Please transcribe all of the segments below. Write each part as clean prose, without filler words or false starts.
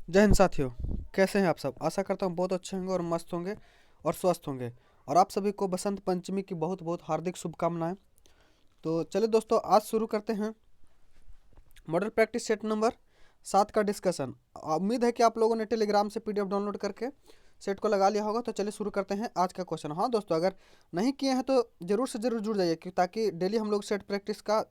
जय हिंद साथियों। कैसे हैं आप सब? आशा करता हूँ बहुत अच्छे होंगे और मस्त होंगे और स्वस्थ होंगे। और आप सभी को बसंत पंचमी की बहुत बहुत हार्दिक शुभकामनाएं। तो चलिए दोस्तों, आज शुरू करते हैं मॉडल प्रैक्टिस सेट नंबर 7 का डिस्कशन। उम्मीद है कि आप लोगों ने टेलीग्राम से पीडीएफ डाउनलोड करके सेट को लगा लिया होगा। तो चलिए शुरू करते हैं आज का क्वेश्चन। हाँ दोस्तों, अगर नहीं किए हैं तो जरूर से जरूर जुड़ जाइए ताकि डेली हम लोग सेट प्रैक्टिस का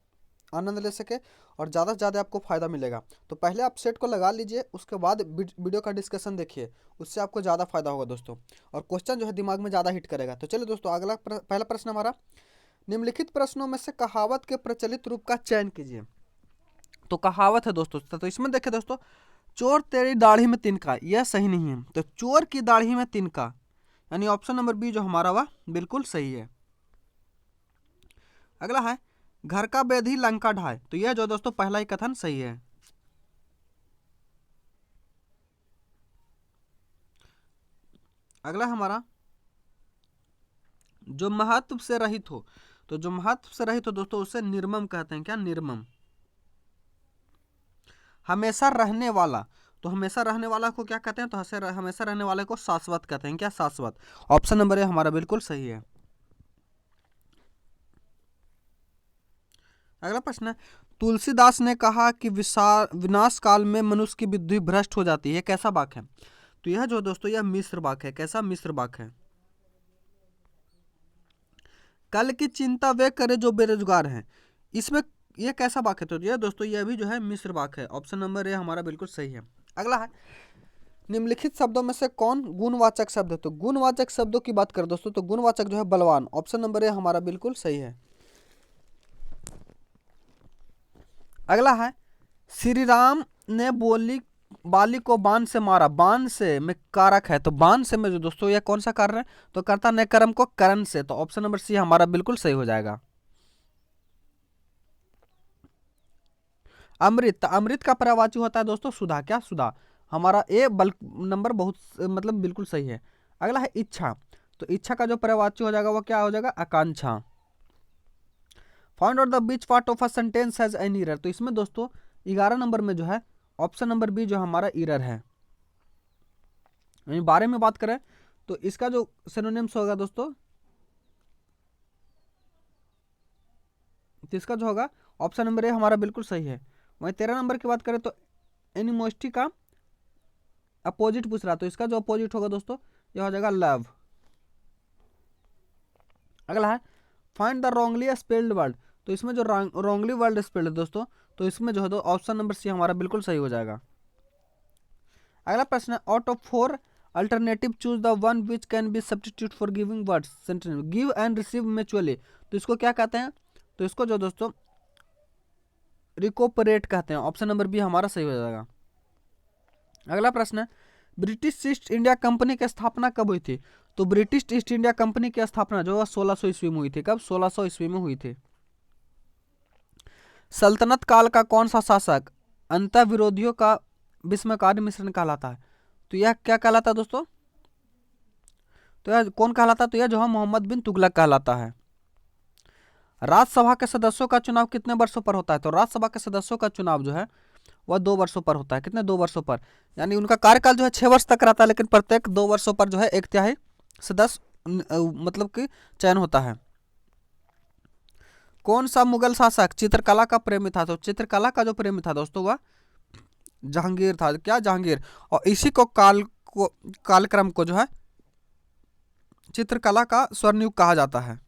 आनंद ले सके और ज़्यादा से ज़्यादा आपको फ़ायदा मिलेगा। तो पहले आप सेट को लगा लीजिए, उसके बाद वीडियो का डिस्कशन देखिए, उससे आपको ज़्यादा फायदा होगा दोस्तों। और क्वेश्चन जो है दिमाग में ज़्यादा हिट करेगा। तो चलिए दोस्तों, पहला प्रश्न हमारा, निम्नलिखित प्रश्नों में से कहावत के प्रचलित रूप का चयन कीजिए। तो कहावत है दोस्तों, तो इसमें देखिए दोस्तों, चोर तेरी दाढ़ी में तिनका, यह सही नहीं है। तो चोर की दाढ़ी में तिनका यानी ऑप्शन नंबर बी जो हमारा वह बिल्कुल सही है। अगला है, घर का बेधी लंका ढाए, तो यह जो दोस्तों पहला ही कथन सही है। अगला हमारा, जो महत्व से रहित हो, तो जो महत्व से रहित हो दोस्तों उसे निर्मम कहते हैं। क्या? निर्मम। हमेशा रहने वाला, तो हमेशा रहने वाला को क्या कहते हैं? तो हमेशा रहने वाले को शाश्वत कहते हैं। क्या? शाश्वत। ऑप्शन नंबर ए हमारा बिल्कुल सही है। अगला प्रश्न है, तुलसीदास ने कहा कि विनाश काल में मनुष्य की बुद्धि भ्रष्ट हो जाती है, कैसा वाक्य है? तो यह जो दोस्तों यह मिश्र वाक्य है। कैसा मिश्र वाक्य है? कल की चिंता वे करे जो बेरोजगार हैं, इसमें यह कैसा वाक्य है? तो यह दोस्तों यह भी जो है मिश्र वाक्य है। ऑप्शन नंबर ए हमारा बिल्कुल सही है। अगला है, निम्नलिखित शब्दों में से कौन गुणवाचक शब्द है? तो गुणवाचक शब्दों की बात करें दोस्तों, तो गुणवाचक जो है बलवान। ऑप्शन नंबर ए हमारा बिल्कुल सही है। अगला है, श्री राम ने बाली को बाण से मारा, बाण से में कारक है, तो बाण से में जो दोस्तों यह कौन सा कार्य है? तो करता ने कर्म को करण से, तो ऑप्शन नंबर सी हमारा बिल्कुल सही हो जाएगा। अमृत, तो अमृत का पर्यायवाची होता है दोस्तों सुधा। क्या? सुधा। हमारा ए बल नंबर बहुत मतलब बिल्कुल सही है। अगला है इच्छा, तो इच्छा का जो पर्यायवाची हो जाएगा वो क्या हो जाएगा? आकांक्षा। फाइंड आउट द बीच part of a sentence has an error, तो इसमें दोस्तों 11 नंबर में जो है ऑप्शन नंबर बी जो हमारा एरर है। बारे में बात करें तो इसका जो सिनोनिम्स होगा दोस्तों, तो इसका जो होगा ऑप्शन नंबर ए हमारा बिल्कुल सही है। वहीं 13 नंबर की बात करें तो एनिमोस्टी का अपोजिट पूछ रहा, तो इसका जो अपोजिट होगा दोस्तों यह हो जाएगा लव। अगला है, find the wrongly spelled word, तो इसमें जो रॉन्गली वर्ड स्पेल्ड है दोस्तों, तो इसमें जो है तो ऑप्शन नंबर सी हमारा बिल्कुल सही हो जाएगा। अगला प्रश्न है, out of 4 alternative choose the one which can be substitute for giving words sentence, give and receive mutually, तो इसको क्या कहते हैं? तो इसको जो दोस्तों रिकोपरेट कहते हैं। ऑप्शन नंबर बी हमारा सही हो जाएगा। अगला प्रश्न है, ब्रिटिश ईस्ट इंडिया कंपनी की स्थापना कब हुई थी? तो ब्रिटिश ईस्ट इंडिया कंपनी की स्थापना जो है 1600 ईस्वी में हुई थी। कब? 1600 ईस्वी में हुई थी। सल्तनत काल का कौन सा शासक अंतः विरोधियों का विस्मयकारी मिश्रण कहलाता है? तो यह क्या कहलाता है दोस्तों? तो यह कौन कहलाता है? तो यह जो है मोहम्मद बिन तुगलक कहलाता है। राज्यसभा के सदस्यों का चुनाव कितने वर्षों पर होता है? तो राज्यसभा के सदस्यों का चुनाव जो है वह 2 वर्षों पर होता है। कितने? 2 वर्षों पर, यानी उनका कार्यकाल जो है 6 वर्ष तक रहता है, लेकिन प्रत्येक 2 वर्षों पर जो है 1/3 सदस्य मतलब कि चयन होता है। कौन सा मुगल शासक चित्रकला का प्रेमी था? तो चित्रकला का जो प्रेमी था दोस्तों वह जहांगीर था। क्या? जहांगीर। और इसी को कालक्रम को जो है चित्रकला का स्वर्णयुग कहा जाता है।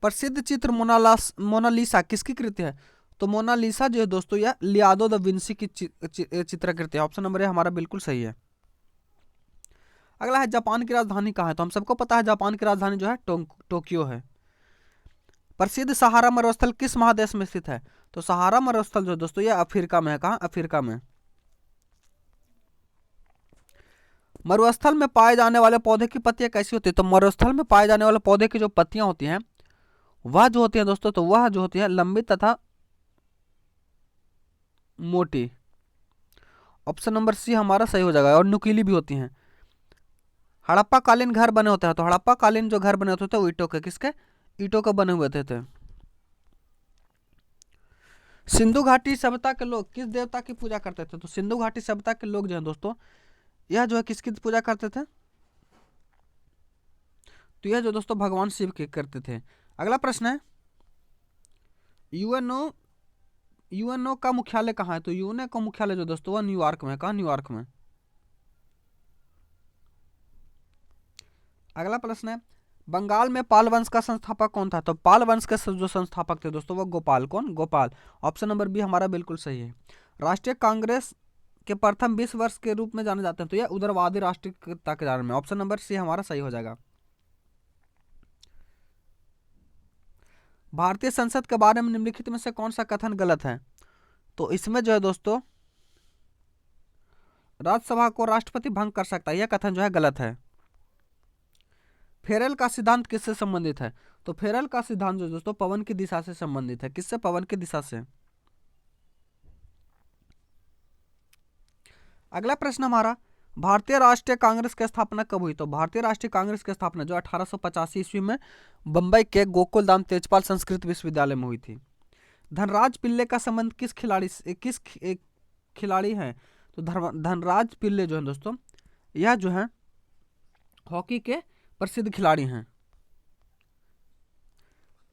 प्रसिद्ध चित्र मोनालिसा किसकी कृति है? तो मोनालिसा जो है दोस्तों यह लियादो द विंसी की चित्रकृति है। ऑप्शन नंबर ए हमारा बिल्कुल सही है। अगला है, जापान की राजधानी कहाँ है? तो हम सबको पता है जापान की राजधानी जो है टोक्यो है। प्रसिद्ध सहारा मरुस्थल किस महादेश में स्थित है? तो सहारा मरुस्थल जो दोस्तों यह अफ्रीका में है। कहाँ? अफ्रीका में। मरुस्थल में पाए जाने वाले पौधे की पत्तियां कैसी होती है? तो मरुस्थल में पाए जाने वाले पौधे की जो पत्तियां होती हैं वह जो होती है दोस्तों, तो वह जो होती है लंबी तथा मोटी। ऑप्शन नंबर सी हमारा सही हो जाएगा। और नुकीली भी होती हैं। हड़प्पा कालीन घर बने होते हैं, तो हड़प्पा कालीन जो घर बने होते थे वो ईंटों के, किसके? ईंटों के बने हुए थे। सिंधु घाटी सभ्यता के लोग किस देवता की पूजा करते थे? तो सिंधु घाटी सभ्यता के लोग जो है दोस्तों, यह जो है किसकी पूजा करते थे? तो यह जो दोस्तों भगवान शिव की करते थे। अगला प्रश्न है, यूएनओ यूएनओ का मुख्यालय कहाँ है? तो यूएनओ का मुख्यालय जो दोस्तों वह न्यूयॉर्क में। कहाँ? न्यूयॉर्क में। अगला प्रश्न है, बंगाल में पाल वंश का संस्थापक कौन था? तो पाल वंश के जो संस्थापक थे दोस्तों वो गोपाल। कौन? गोपाल। ऑप्शन नंबर बी हमारा बिल्कुल सही है। राष्ट्रीय कांग्रेस के प्रथम 20 वर्ष के रूप में जाने जाते हैं, तो यह उदारवादी राष्ट्रीयता के बारे में। ऑप्शन नंबर सी हमारा सही हो जाएगा। भारतीय संसद के बारे में निम्नलिखित में से कौन सा कथन गलत है? तो इसमें जो है दोस्तों, राज्यसभा को राष्ट्रपति भंग कर सकता है, यह कथन जो है गलत है। फेरेल का सिद्धांत किससे संबंधित है? तो फेरेल का सिद्धांत जो दोस्तों पवन की दिशा से संबंधित है। किससे? पवन की दिशा से। अगला प्रश्न हमारा, भारतीय राष्ट्रीय कांग्रेस की स्थापना कब हुई? तो भारतीय राष्ट्रीय कांग्रेस की स्थापना जो 1885 ईस्वी में बंबई के गोकुलधाम तेजपाल संस्कृत विश्वविद्यालय में हुई थी। धनराज पिल्ले का संबंध किस खिलाड़ी है? तो धनराज पिल्ले जो है दोस्तों, यह जो है हॉकी के प्रसिद्ध खिलाड़ी हैं।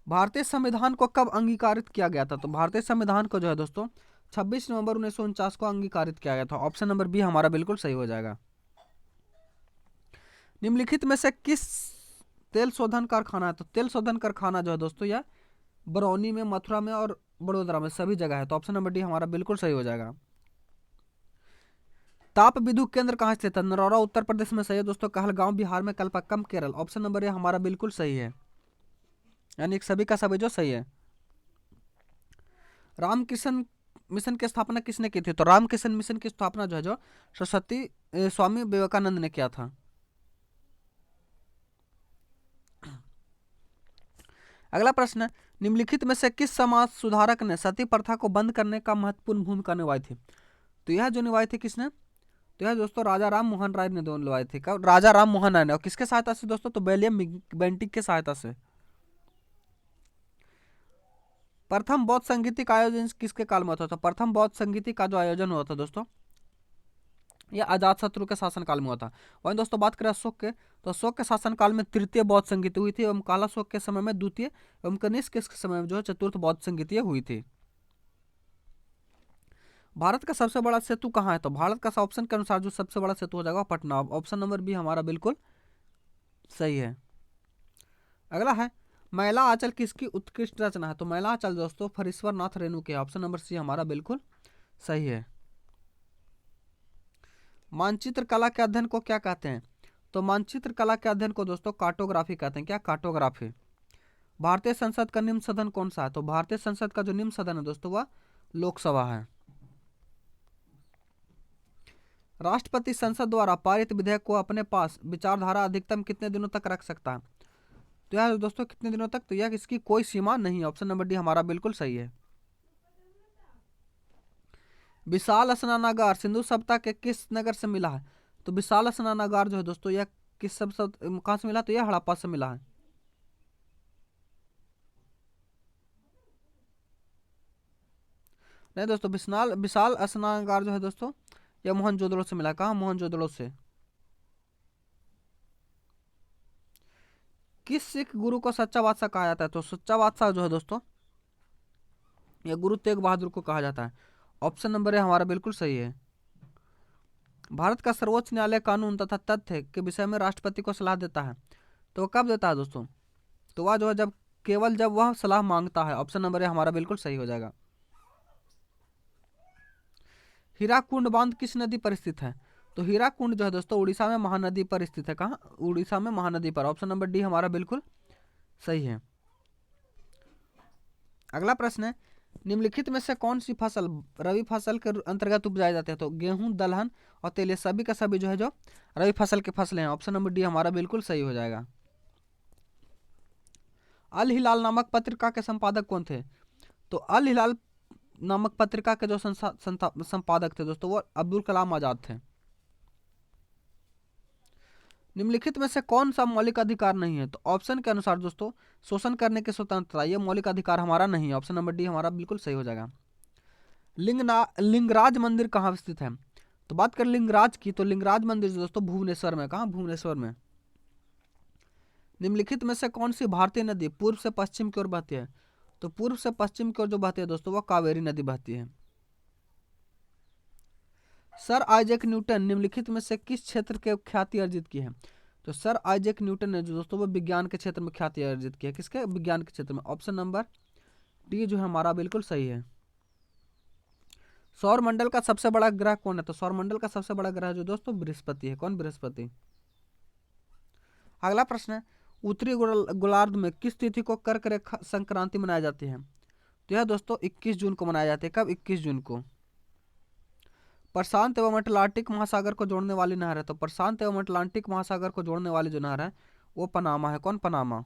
भारतीय संविधान को कब अंगीकारित किया गया था? तो भारतीय संविधान को जो है दोस्तों 26 नवंबर 1949 को अंगीकारित किया गया था। ऑप्शन नंबर बी हमारा बिल्कुल सही हो जाएगा। निम्नलिखित में से किस तेल शोधन कारखाना है? तो तेल शोधन कारखाना जो है दोस्तों यह बरौनी में, मथुरा में और बड़ोदरा में सभी जगह है। तो ऑप्शन नंबर डी हमारा बिल्कुल सही हो जाएगा। ताप विद्युत केंद्र कहाँ स्थित है? नरौरा उत्तर प्रदेश में सही है दोस्तों। कहलगांव बिहार में, Kalpakkam Kerala. Option number A हमारा बिल्कुल सही है, यानी सभी का सभी जो सही है। रामकृष्ण मिशन की स्थापना किसने की थी? तो रामकृष्ण मिशन की स्थापना जो है जो सरस्वती स्वामी विवेकानंद ने किया था। अगला प्रश्न है, निम्नलिखित में से किस समाज सुधारक ने सती प्रथा को बंद करने का महत्वपूर्ण भूमिका निभाई थी? तो यह जो निभाई थी किसने? तो यह दोस्तों राजा राम मोहन राय ने दोनों निभाई थी। कब? राजा राम मोहन राय ने। और किसके सहायता से दोस्तों? तो विलियम बेंटिक के सहायता से। प्रथम बौद्ध संगीति का आयोजन किसके काल में होता था? प्रथम बौद्ध संगीति का जो आयोजन हुआ था दोस्तों यह अजातशत्रु के शासनकाल में हुआ था। वहीं दोस्तों बात करें अशोक के, तो अशोक के शासनकाल में तृतीय बौद्ध संगीति हुई थी, एवं कालाशोक के समय में द्वितीय, एवं कनिष्क के समय में जो है चतुर्थ बौद्ध संगीति हुई थी। भारत का सबसे बड़ा सेतु कहाँ है? तो भारत का ऑप्शन के अनुसार जो सबसे बड़ा सेतु हो जाएगा पटना। ऑप्शन नंबर बी हमारा बिल्कुल सही है। अगला है, मैला आंचल किसकी उत्कृष्ट रचना है? तो मैला आंचल दोस्तों फरीश्वर नाथ रेणु के। ऑप्शन नंबर सी हमारा बिल्कुल सही है। मानचित्र कला के अध्ययन को क्या कहते हैं? तो मानचित्र कला के अध्ययन को दोस्तों कार्टोग्राफी कहते हैं। क्या? कार्टोग्राफी। भारतीय संसद का निम्न सदन कौन सा है? तो भारतीय संसद का जो निम्न सदन है दोस्तों वह लोकसभा है। राष्ट्रपति संसद द्वारा पारित विधेयक को अपने पास विचारधारा अधिकतम कितने दिनों तक रख सकता है? तो यह दोस्तों कितने दिनों तक? तो यह इसकी कोई सीमा नहीं है। ऑप्शन नंबर डी हमारा बिल्कुल सही है। विशाल स्नानागार सिंधु सभ्यता के किस नगर से मिला है? तो विशाल स्नानागार जो है दोस्तों यह किस सब कहां से मिला? तो यह हड़प्पा से मिला है। नहीं दोस्तों, विशाल स्नानागार जो है दोस्तों यह मोहनजोदड़ो से मिला। कहा? मोहनजोदड़ो से। किस सिख गुरु को सच्चा बादशाह कहा जाता है? तो सच्चा बादशाह जो है दोस्तों यह गुरु तेग बहादुर को कहा जाता है। ऑप्शन नंबर है हमारा बिल्कुल सही है। भारत का सर्वोच्च न्यायालय कानून तथा तथ्य के विषय में राष्ट्रपति को सलाह देता है, तो कब देता है दोस्तों? तो वह जो है जब वह सलाह मांगता है। ऑप्शन नंबर है हमारा बिल्कुल सही हो जाएगा। हीराकुंड बांध किस नदी पर स्थित है? तो हीराकुंड जो है दोस्तों उड़ीसा में महानदी पर स्थित है। कहाँ? उड़ीसा में महानदी पर। ऑप्शन नंबर डी हमारा बिल्कुल सही है। अगला प्रश्न है, निम्नलिखित में से कौन सी फसल रबी फसल के अंतर्गत उपजाए जाते हैं? तो गेहूं, दलहन और तेल, सभी का सभी जो है जो रबी फसल के फसलें हैं। ऑप्शन नंबर डी हमारा बिल्कुल सही हो जाएगा। अल हिलाल नामक पत्रिका के संपादक कौन थे? तो अल हिलाल नामक पत्रिका के जो संपादक थे दोस्तों वो अब्दुल कलाम आजाद थे। निम्नलिखित में से कौन सा मौलिक अधिकार नहीं है? तो ऑप्शन के अनुसार दोस्तों शोषण करने की स्वतंत्रता, यह मौलिक अधिकार हमारा नहीं है। ऑप्शन नंबर डी हमारा बिल्कुल सही हो जाएगा। लिंगराज मंदिर कहाँ स्थित है? तो बात करें लिंगराज की, तो लिंगराज मंदिर दोस्तों भुवनेश्वर में। कहाँ? भुवनेश्वर में। निम्नलिखित में से कौन सी भारतीय नदी पूर्व से पश्चिम की ओर बहती है? तो पूर्व से पश्चिम की ओर जो बहती है दोस्तों वो कावेरी नदी बहती है। सर आइजैक न्यूटन निम्नलिखित में से किस क्षेत्र के ख्याति अर्जित की है? तो सर आइजैक न्यूटन ने जो दोस्तों वो विज्ञान के क्षेत्र में ख्याति अर्जित की है। किसके? विज्ञान के क्षेत्र में। ऑप्शन नंबर डी जो है हमारा बिल्कुल सही है। सौर मंडल का सबसे बड़ा ग्रह कौन है? तो सौर मंडल का सबसे बड़ा ग्रह जो दोस्तों बृहस्पति है। कौन? बृहस्पति। अगला प्रश्न है, उत्तरी गोलार्ध में किस तिथि को कर्क रेखा संक्रांति मनाई जाती है? तो यह दोस्तों 21 जून को मनाई जाती है। कब? 21 जून को। प्रशांत एवं अटलांटिक महासागर को जोड़ने वाली नहर है? तो प्रशांत एवं अटलांटिक महासागर को जोड़ने वाली जो नहर है वो पनामा है। कौन? पनामा।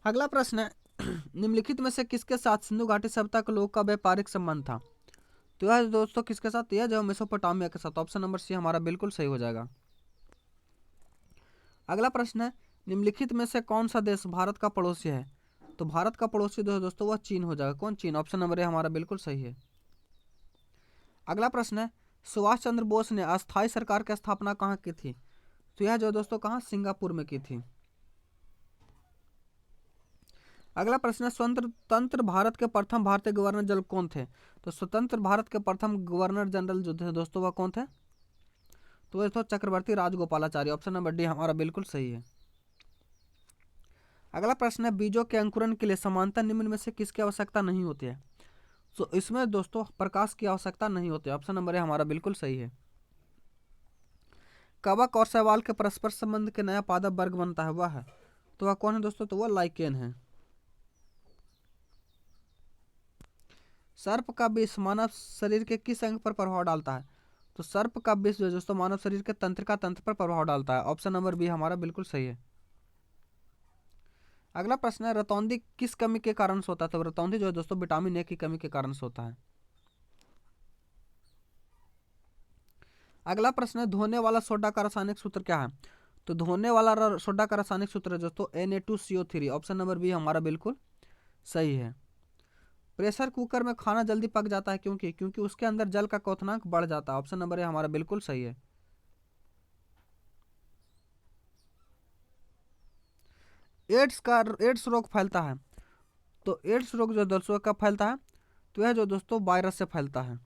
अगला प्रश्न है, निम्नलिखित में से किसके साथ सिंधु घाटी सभ्यता के लोगों का व्यापारिक संबंध था? तो यह दोस्तों किसके साथ? यह जो मेसोपोटामिया के साथ। ऑप्शन नंबर सी हमारा बिल्कुल सही हो जाएगा। अगला प्रश्न है, निम्नलिखित में से कौन सा देश भारत का पड़ोसी है? तो भारत का पड़ोसी जो है दोस्तों वह चीन हो जाएगा। कौन? चीन। ऑप्शन नंबर ए हमारा बिल्कुल सही है। अगला प्रश्न है, सुभाष चंद्र बोस ने अस्थायी सरकार की स्थापना कहाँ की थी? तो यह जो दोस्तों कहाँ? सिंगापुर में की थी। अगला प्रश्न है, स्वतंत्र भारत के प्रथम भारतीय गवर्नर जनरल कौन थे? तो स्वतंत्र भारत के प्रथम गवर्नर जनरल जो थे दोस्तों वह कौन थे? तो वह तो चक्रवर्ती राजगोपालाचारी। ऑप्शन नंबर डी हमारा बिल्कुल सही है। अगला प्रश्न है, बीजों के अंकुरण के लिए समानता निम्न में से किसकी आवश्यकता नहीं होती है? तो इसमें दोस्तों प्रकाश की आवश्यकता नहीं होती है। ऑप्शन नंबर ए हमारा बिल्कुल सही है। कवक और शैवाल के परस्पर संबंध के नया पादप वर्ग बनता है, वह है? तो वह कौन है दोस्तों? तो वह लाइकेन है। सर्प का विष मानव शरीर के किस अंग पर प्रभाव डालता है? तो सर्प का विष जो दोस्तों मानव शरीर के तंत्रिका तंत्र पर प्रभाव डालता है। ऑप्शन नंबर बी हमारा बिल्कुल सही है। अगला प्रश्न है, रतौंधी किस कमी के कारण से होता है? तो रतौंधी जो है दोस्तों विटामिन ए की कमी के कारण से होता है। अगला प्रश्न है, धोने वाला सोडा का रासायनिक सूत्र क्या है? तो धोने वाला सोडा का रासायनिक सूत्र है दोस्तों Na2CO3। ऑप्शन नंबर बी हमारा बिल्कुल सही है। प्रेशर कुकर में खाना जल्दी पक जाता है क्योंकि उसके अंदर जल का क्वथनांक बढ़ जाता है। ऑप्शन नंबर ए हमारा बिल्कुल सही है। एड्स रोग फैलता है? तो एड्स रोग जो दोस्तों कब फैलता है? तो यह जो दोस्तों वायरस से फैलता है।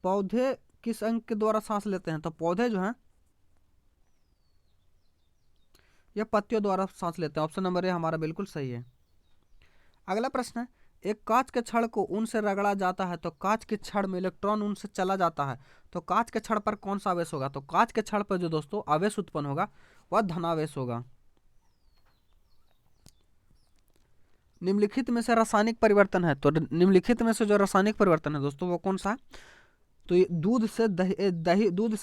पौधे किस अंग के द्वारा सांस लेते हैं? तो पौधे जो हैं यह पत्तियों द्वारा सांस लेते हैं। ऑप्शन नंबर ए हमारा बिल्कुल सही है। अगला प्रश्न है, एक कांच के छड़ को ऊन से रगड़ा जाता है तो कांच के छड़ में इलेक्ट्रॉन ऊन से चला जाता है, तो कांच के छड़ पर कौन सा आवेश होगा? तो कांच के छड़ पर जो दोस्तों आवेश उत्पन्न होगा वह धनावेश होगा। निम्नलिखित में से रासायनिक परिवर्तन है? तो निम्नलिखित में से जो रासायनिक परिवर्तन है दोस्तों वो कौन सा है? तो ये दूध से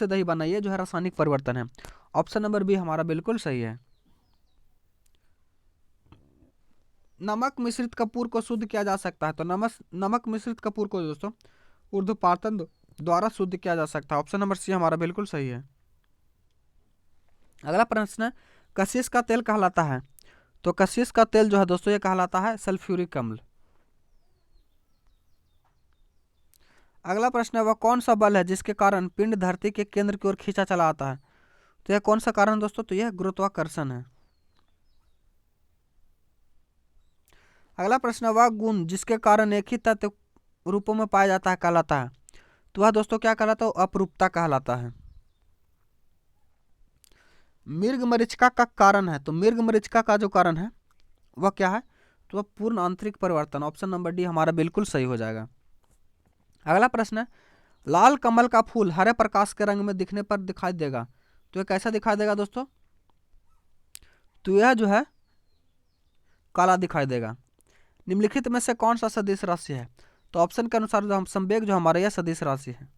दही बना, ये जो है रासायनिक परिवर्तन है। ऑप्शन नंबर बी हमारा बिल्कुल सही है। नमक मिश्रित कपूर को शुद्ध किया जा सकता है? तो नमक मिश्रित कपूर को दोस्तों ऊर्ध्वपातन द्वारा शुद्ध किया जा सकता है। ऑप्शन नंबर सी हमारा बिल्कुल सही है। अगला प्रश्न है, कशिश का तेल कहलाता है? तो कशिश का तेल जो है दोस्तों ये कहलाता है सल्फ्यूरिक अम्ल। अगला प्रश्न है, वह कौन सा बल है जिसके कारण पिंड धरती के केंद्र की ओर खींचा चला आता है? तो यह कौन सा कारण दोस्तों? तो यह गुरुत्वाकर्षण है। अगला प्रश्न है, वह गुण जिसके कारण एक ही तत्व रूपों में पाया जाता है कहलाता है? तो वह दोस्तों क्या कहलाता है? अपरूपता कहलाता है। मृग मरीचिका का कारण है? तो मृग मरीचिका का जो कारण है वह क्या है? तो वह पूर्ण आंतरिक परिवर्तन। ऑप्शन नंबर डी हमारा बिल्कुल सही हो जाएगा। अगला प्रश्न है, लाल कमल का फूल हरे प्रकाश के रंग में दिखने पर दिखाई देगा, तो यह कैसा दिखाई देगा दोस्तों? तो यह जो है काला दिखाई देगा। निम्नलिखित में से कौन सा सदिश राशि है? तो ऑप्शन के अनुसार जो हम संवेग जो हमारा यह सदिश राशि है।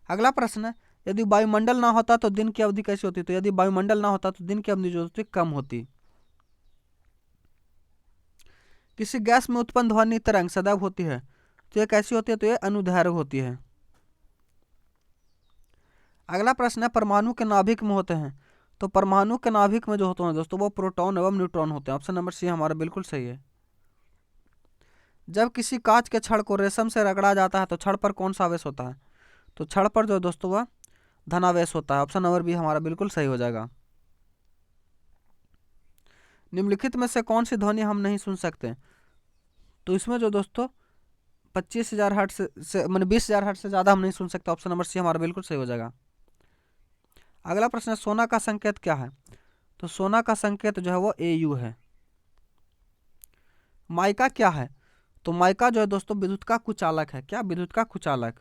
अगला प्रश्न है, यदि वायुमंडल ना होता तो दिन की अवधि कैसी होती? तो यदि वायुमंडल ना होता तो दिन की अवधि जो होती कम होती। किसी गैस में उत्पन्न ध्वनि तरंग सदैव होती है, तो यह कैसी होती है? तो यह अनुदैर्घ्य होती है। अगला प्रश्न है, परमाणु के नाभिक में होते हैं तो परमाणु के नाभिक में जो होते हैं दोस्तों वो प्रोटॉन एवं न्यूट्रॉन होते हैं। ऑप्शन नंबर सी हमारा बिल्कुल सही है। जब किसी कांच के छड़ को रेशम से रगड़ा जाता है तो छड़ पर कौन सा आवेश होता है? तो छड़ पर जो दोस्तों वह धनावेश होता है। ऑप्शन नंबर बी हमारा बिल्कुल सही हो जाएगा। निम्नलिखित में से कौन सी ध्वनि हम नहीं सुन सकते? तो इसमें जो दोस्तों 25,000 हर्ट्ज से मैंने 20,000 हर्ट्ज से ज़्यादा हम नहीं सुन सकते। ऑप्शन नंबर सी हमारा बिल्कुल सही हो जाएगा। अगला प्रश्न है, सोना का संकेत क्या है? तो सोना का संकेत जो है वो AU है। माइका क्या है? तो माइका जो है दोस्तों विद्युत का कुचालक है। क्या? विद्युत का कुचालक।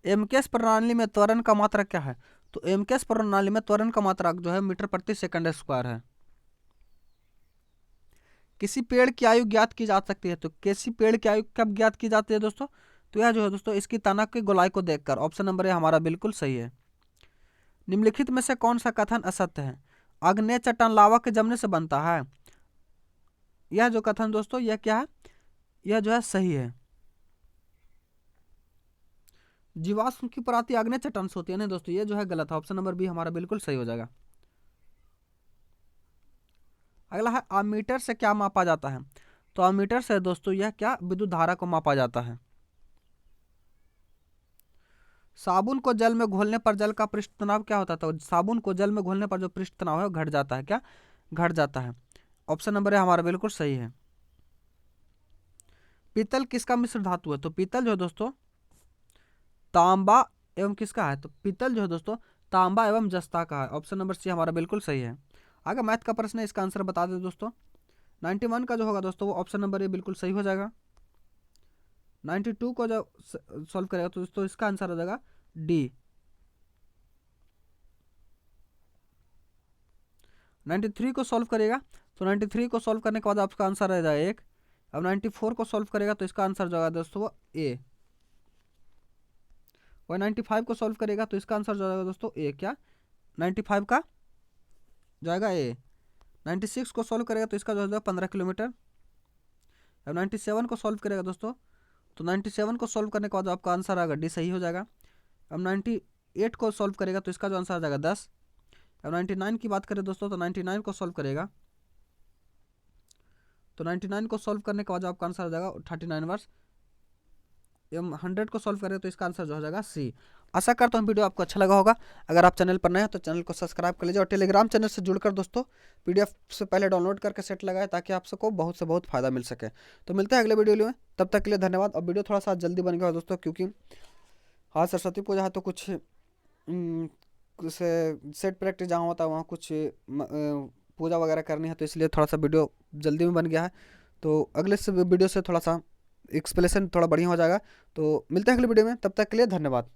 एमकेएस प्रणाली में त्वरण का मात्रक क्या है? तो एमकेएस प्रणाली में त्वरण का मात्रक जो है मीटर प्रति सेकंड स्क्वायर है। किसी पेड़ की आयु ज्ञात की जा सकती है। तो किसी पेड़ की आयु कब ज्ञात की जाती है दोस्तों? तो यह जो है दोस्तों इसकी तना की गोलाई को देखकर। ऑप्शन नंबर ए हमारा बिल्कुल सही है। निम्नलिखित में से कौन सा कथन असत्य है? आग्नेय चट्टान लावा के जमने से बनता है। यह जो कथन दोस्तों यह क्या है? यह जो है सही है। जीवाश्म की प्राप्ति आग्नेय चट्टान से होती है ना दोस्तों, ये जो है गलत है। ऑप्शन नंबर बी हमारा बिल्कुल सही हो जाएगा। अगला है, अमीटर से क्या मापा जाता है? तो अमीटर से दोस्तों यह क्या विद्युत धारा को मापा जाता है। साबुन को जल में घोलने पर जल का पृष्ठ तनाव क्या होता है? तो साबुन को जल में घोलने पर जो पृष्ठ तनाव है वो घट जाता है। क्या? घट जाता है। ऑप्शन नंबर है हमारा बिल्कुल सही है। पीतल किसका मिश्र धातु है? तो पीतल जो है दोस्तों तांबा एवं किसका है? तो पीतल जो है दोस्तों तांबा एवं जस्ता का है। ऑप्शन नंबर सी हमारा बिल्कुल सही है। आगे मैथ का प्रश्न है, इसका आंसर बता दें दोस्तों। 91 का जो होगा दोस्तों वो ऑप्शन नंबर ए बिल्कुल सही हो जाएगा। 92 को जो सॉल्व करेगा तो दोस्तों इसका आंसर हो जाएगा डी। 93 को सॉल्व करेगा तो 93 को सॉल्व करने के बाद आपका आंसर रह जाएगा 1। अब 94 को सॉल्व करेगा तो इसका आंसर जो होगा दोस्तों वो ए। और 95 को सॉल्व करेगा तो इसका आंसर जो होगा दोस्तों ए। क्या? 95 का जाएगा ए। 96 को सॉल्व करेगा तो इसका जो होगा 15 किलोमीटर। अब 97 को सॉल्व करेगा दोस्तों तो 97 को सॉल्व करने के बाद आपका आंसर आएगा डी, सही हो जाएगा। अब 98 को सॉल्व करेगा तो इसका जो आंसर आ जाएगा 10। अब 99 की बात करें दोस्तों तो 99 को सॉल्व करेगा तो 99 को सॉल्व करने के बाद आपका आंसर आ जाएगा 39 वर्ष। एवं 100 को सॉल्व करें तो इसका आंसर जो हो जाएगा सी। आशा करता हूँ वीडियो आपको अच्छा लगा होगा। अगर आप चैनल पर नए हैं तो चैनल को सब्सक्राइब कर लीजिए और टेलीग्राम चैनल से जुड़कर दोस्तों PDF से पहले डाउनलोड करके सेट लगाए ताकि आप सबको बहुत से बहुत फायदा मिल सके। तो मिलते हैं अगले वीडियो में, तब तक के लिए धन्यवाद। और वीडियो थोड़ा सा जल्दी बन गया दोस्तों क्योंकि हाँ सरस्वती पूजा है तो कुछ सेट प्रैक्टिस जहाँ होता है वहाँ कुछ पूजा वगैरह करनी है तो इसलिए थोड़ा सा वीडियो जल्दी में बन गया है। तो अगले से वीडियो से थोड़ा सा एक्सप्लेनेशन थोड़ा बढ़िया हो जाएगा। तो मिलते हैं अगले वीडियो में, तब तक के लिए धन्यवाद।